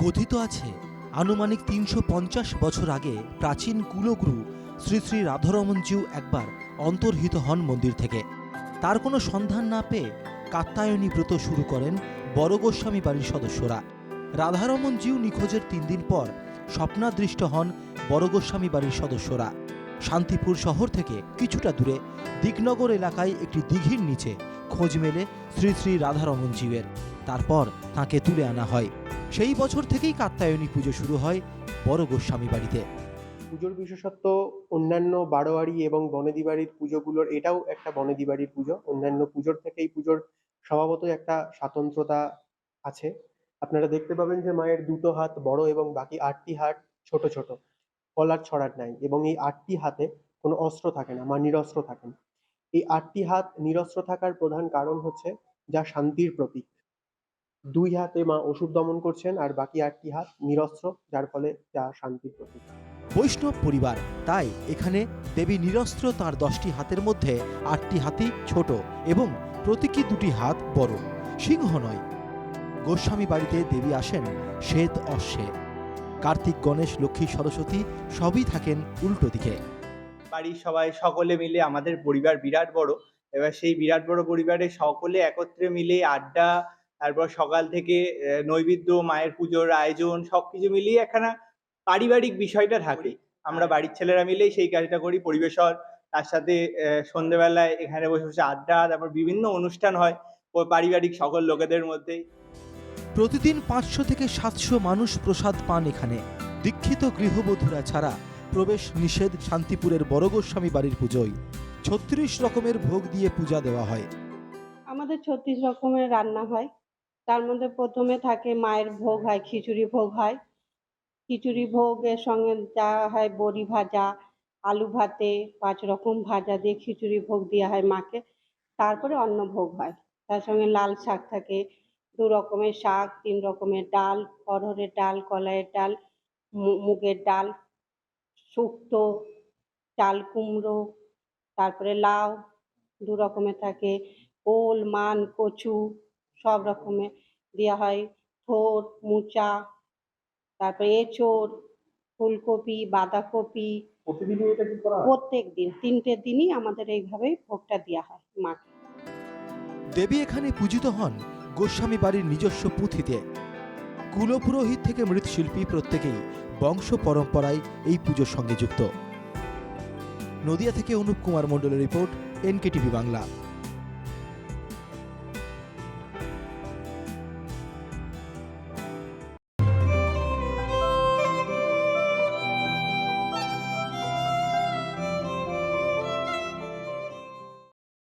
কথিত আছে আনুমানিক ৩৫০ বছর আগে প্রাচীন কুলগুরু শ্রী শ্রী রাধারমণজিউ একবার অন্তর্হিত হন মন্দির থেকে। তার কোনো সন্ধান না পেয়ে কাত্যায়নী ব্রত শুরু করেন বড় গোস্বামী বাড়ির সদস্যরা। রাধারমণজিউ নিখোঁজের ৩ দিন পর স্বপ্নাদৃষ্ট হন বড় গোস্বামী বাড়ির সদস্যরা। শান্তিপুর শহর থেকে কিছুটা দূরে দিকনগর এলাকায় একটি দিঘির নিচে খোঁজ মেলে শ্রী শ্রী রাধারমণজিউয়ের। তারপর তাঁকে তুলে আনা হয়। সেই বছর থেকেই কাত্যায়নী পুজো শুরু হয় বড় গোস্বামী বাড়িতে। পুজোর বিশেষত্ব অন্যান্য বারোয়ারি এবং বনেদি বাড়ির পুজোগুলোর এটাও একটা বনেদি বাড়ির পুজো। অন্যান্য পুজোর থেকে এই পুজোর স্বভাবতই একটা স্বাতন্ত্র্যতা আছে। আপনারা দেখতে পাবেন যে মায়ের দুটো হাত বড় এবং বাকি ৮টি হাত ছোট ছোট, কলার ছড়ার নাই, এবং এই ৮টি হাতে কোনো অস্ত্র থাকে না, মা নিরস্ত্র থাকেন। এই ৮টি হাত নিরস্ত্র থাকার প্রধান কারণ হচ্ছে যা শান্তির প্রতীক। ২ হাতে মা অসুর দমন করছেন আর বাকি ৮টি হাত নিরস্ত্র, যার ফলে যা শান্তির প্রতীক। বৈষ্ণব পরিবার, তাই এখানে দেবী নিরস্ত্র, তাঁর 10টি হাতের মধ্যে 8টি হাতই ছোট এবং প্রতীকী 2টি হাত বড়, সিংহ নয়। গোস্বামী বাড়িতে দেবী আসেন শ্বেত অশ্বে। কার্তিক, গণেশ, লক্ষ্মী, সরস্বতী সবই থাকেন উল্টো দিকে। বাড়ির সবাই সকলে মিলে, আমাদের পরিবার বিরাট বড়, এবার সেই বিরাট বড় পরিবারে সকলে একত্রে মিলে আড্ডা, তারপর সকাল থেকে নৈবেদ্য, মায়ের পুজোর আয়োজন, সবকিছু মিলিয়ে একখানা পারিবারিক বিষয়টা থাকে। আমরা বাড়ির ছেলেরা মিলেই সেই কাজটা করি, পরিবেশন, তার সাথে সন্ধ্যেবেলায় এখানে বসে বসে আড্ডা, তারপর বিভিন্ন অনুষ্ঠান হয় ওই পারিবারিক সকল লোকেদের মধ্যেই। প্রতিদিন 500 থেকে 700 মানুষ প্রসাদ পান এখানে। দীক্ষিত গৃহবধূরা ছাড়া প্রবেশ নিষেধ শান্তিপুরের বড় গোস্বামী বাড়ির পুজোয়। 36 রকমের ভোগ দিয়ে পূজা দেওয়া হয়। আমাদের 36 রকমের রান্না হয়। তার মধ্যে প্রথমে থাকে মায়ের ভোগ হয়, খিচুড়ি ভোগ হয়। খিচুড়ি ভোগের সঙ্গে দেওয়া হয় বড়ি ভাজা, আলু ভাতে, 5 রকম ভাজা দিয়ে খিচুড়ি ভোগ দেওয়া হয় মাকে। তারপরে অন্ন ভোগ হয়। তার সঙ্গে লাল শাক থাকে, 2 রকমের শাক, 3 রকমের ডাল, অরহরের ডাল, কলাইয়ের ডাল, মুগের ডাল, শুক্তো, চাল কুমড়ো, তারপরে লাউ 2 রকমের থাকে, ওল, মান, কচু সব রকমের দেওয়া হয়, থোড়, মোচা, তারপরে এঁচোড়, ফুলকপি, বাঁধাকপি। প্রতিদিনই এটা কি করা হয়? প্রত্যেক দিন 3টে দিনই আমাদের এইভাবেই ভোগটা দেওয়া হয় মাকে। দেবী এখানে পূজিত হন গোস্বামী বাড়ির নিজস্ব পুঁথিতে। কুলপুরোহিত থেকে মৃৎশিল্পী প্রত্যেকেই বংশ পরম্পরায় এই পুজোর সঙ্গে যুক্ত। নদিয়া থেকে অনুপ কুমার মণ্ডলের রিপোর্ট, এনকেটিভি বাংলা।